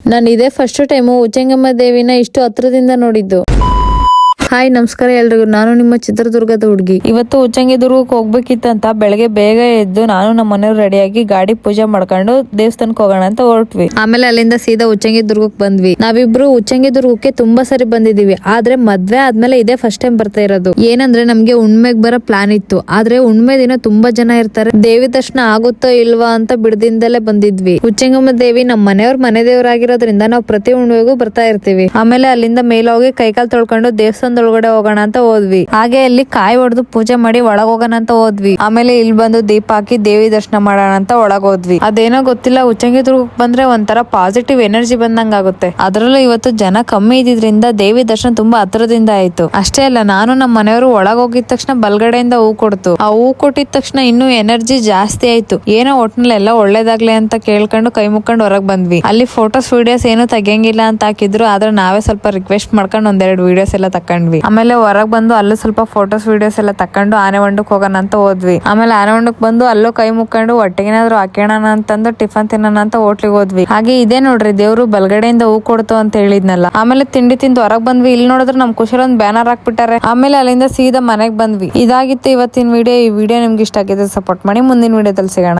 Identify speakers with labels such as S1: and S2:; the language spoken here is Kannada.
S1: ನಾನು ಇದೇ ಫಸ್ಟ್ ಟೈಮು ಉಚ್ಚಂಗಮ್ಮ ದೇವಿನ ಇಷ್ಟು ಹತ್ರದಿಂದ ನೋಡಿದ್ದು. ಹಾಯ್ ನಮಸ್ಕಾರ ಎಲ್ರಿಗೂ, ನಾನು ನಿಮ್ಮ ಚಿತ್ರದುರ್ಗದ ಹುಡುಗಿ. ಇವತ್ತು ಉಚ್ಚಂಗಿದುರ್ಗಕ್ಕೆ ಹೋಗ್ಬೇಕಿತ್ತಂತ ಬೆಳಗ್ಗೆ ಬೇಗ ಎದ್ದು ನಾನು ನಮ್ಮ ಮನೆಯವ್ರು ರೆಡಿಯಾಗಿ ಗಾಡಿ ಪೂಜೆ ಮಾಡ್ಕೊಂಡು ದೇವಸ್ಥಾನಕ್ಕೆ ಹೋಗೋಣ ಅಂತ ಹೊರಟ್ವಿ. ಆಮೇಲೆ ಅಲ್ಲಿಂದ ಸೀದಾ ಉಚ್ಚಂಗಿದುರ್ಗಕ್ಕೆ ಬಂದ್ವಿ. ನಾವಿಬ್ರು ಉಚ್ಚಂಗಿದುರ್ಗಕ್ಕೆ ತುಂಬಾ ಸರಿ ಬಂದಿದೀವಿ, ಆದ್ರೆ ಮದ್ವೆ ಆದ್ಮೇಲೆ ಇದೇ ಫಸ್ಟ್ ಟೈಮ್ ಬರ್ತಾ ಇರೋದು. ಏನಂದ್ರೆ ನಮ್ಗೆ ಹುಣ್ಮೆಗ್ ಬರೋ ಪ್ಲಾನ್ ಇತ್ತು, ಆದ್ರೆ ಹುಣ್ಮೆ ದಿನ ತುಂಬಾ ಜನ ಇರ್ತಾರೆ, ದೇವಿ ದರ್ಶನ ಆಗುತ್ತೋ ಇಲ್ವಾ ಅಂತ ಬಿಡದಿಂದಲೇ ಬಂದಿದ್ವಿ. ಉಚ್ಚಂಗಮ್ಮ ದೇವಿ ನಮ್ಮ ಮನೆಯವ್ರ ಮನೆ ದೇವರಾಗಿರೋದ್ರಿಂದ ನಾವು ಪ್ರತಿ ಹುಣ್ಮೆಗೂ ಬರ್ತಾ ಇರ್ತೀವಿ. ಆಮೇಲೆ ಅಲ್ಲಿಂದ ಮೇಲೆ ಹೋಗಿ ಕೈಕಾಲ್ ತೊಳ್ಕೊಂಡು ದೇವಸ್ಥಾನ ಒಳಗಡೆ ಹೋಗೋಣ ಅಂತ ಹೋದ್ವಿ. ಹಾಗೆ ಅಲ್ಲಿ ಕಾಯಿ ಹೊಡೆದು ಪೂಜೆ ಮಾಡಿ ಒಳಗ್ ಹೋಗೋಣ ಅಂತ ಹೋದ್ವಿ. ಆಮೇಲೆ ಇಲ್ಲಿ ಬಂದು ದೀಪ ಹಾಕಿ ದೇವಿ ದರ್ಶನ ಮಾಡೋಣ ಅಂತ ಒಳಗ್ ಹೋದ್ವಿ. ಅದೇನೋ ಗೊತ್ತಿಲ್ಲ, ಉಚ್ಚಂಗಿದುರ್ಗಕ್ಕೆ ಬಂದ್ರೆ ಒಂಥರ ಪಾಸಿಟಿವ್ ಎನರ್ಜಿ ಬಂದಂಗ ಆಗುತ್ತೆ. ಅದ್ರಲ್ಲೂ ಇವತ್ತು ಜನ ಕಮ್ಮಿ ಇದ್ದಿದ್ರಿಂದ ದೇವಿ ದರ್ಶನ ತುಂಬಾ ಹತ್ರದಿಂದ ಆಯ್ತು. ಅಷ್ಟೇ ಅಲ್ಲ, ನಾನು ನಮ್ಮ ಮನೆಯವರು ಒಳಗ್ ಹೋಗಿದ ತಕ್ಷಣ ಬಲ್ಗಡೆಯಿಂದ ಹೂ ಕೊಡ್ತು. ಆ ಹೂ ಕೊಟ್ಟಿದ ತಕ್ಷಣ ಇನ್ನೂ ಎನರ್ಜಿ ಜಾಸ್ತಿ ಆಯ್ತು. ಏನೋ ಒಟ್ನಲ್ಲಿ ಎಲ್ಲ ಒಳ್ಳೇದಾಗ್ಲಿ ಅಂತ ಕೇಳ್ಕೊಂಡು ಕೈ ಮುಕ್ಕೊಂಡು ಹೊರಗ್ ಬಂದ್ವಿ. ಅಲ್ಲಿ ಫೋಟೋಸ್ ವಿಡಿಯೋಸ್ ಏನು ತೆಗಿಯಂಗಿಲ್ಲ ಅಂತ ಹಾಕಿದ್ರು, ಆದ್ರೆ ನಾವೇ ಸ್ವಲ್ಪ ರಿಕ್ವೆಸ್ಟ್ ಮಾಡ್ಕೊಂಡು ಒಂದೆರಡು ವಿಡಿಯೋಸ್ ಎಲ್ಲ ತಕೊಂಡ್ವಿ. ಆಮೇಲೆ ಹೊರಗ್ ಬಂದು ಅಲ್ಲೂ ಸ್ವಲ್ಪ ಫೋಟೋಸ್ ವಿಡಿಯೋಸ್ ಎಲ್ಲ ತಕೊಂಡು ಆನೆ ಹೊಂಡಕ್ ಹೋಗೋಣ ಅಂತ ಹೋದ್ವಿ. ಆಮೇಲೆ ಆನೆ ಹೊಂಡಕ್ ಬಂದು ಅಲ್ಲೂ ಕೈ ಮುಕ್ಕೊಂಡು ಹೊಟ್ಟೆಗೇನಾದ್ರು ಹಾಕೋಣ ಅಂತಂದು ಟಿಫನ್ ತಿನ್ನೋಣ ಅಂತ ಹೋಟ್ಲಿಗೆ ಹೋದ್ವಿ. ಹಾಗೆ ಇದೇ ನೋಡ್ರಿ ದೇವ್ರು ಬಲ್ಗಡೆಯಿಂದ ಹೂ ಕೊಡ್ತು ಅಂತ ಹೇಳಿದ್ನಲ್ಲ. ಆಮೇಲೆ ತಿಂಡಿ ತಿಂದು ಹೊರಗ್ ಬಂದ್ವಿ. ಇಲ್ಲಿ ನೋಡಿದ್ರೆ ನಮ್ ಖುಷಿಲ್ ಒಂದು ಬ್ಯಾನರ್ ಹಾಕ್ಬಿಟ್ಟಾರೆ. ಆಮೇಲೆ ಅಲ್ಲಿಂದ ಸೀದಾ ಮನೆಗ್ ಬಂದ್ವಿ. ಇದಾಗಿತ್ತು ಇವತ್ತಿನ ವಿಡಿಯೋ. ಈ ವಿಡಿಯೋ ನಿಮ್ಗೆ ಇಷ್ಟ ಆಗಿದ್ರೆ ಸಪೋರ್ಟ್ ಮಾಡಿ. ಮುಂದಿನ ವಿಡಿಯೋದಲ್ಲಿ ಸಿಗೋಣ.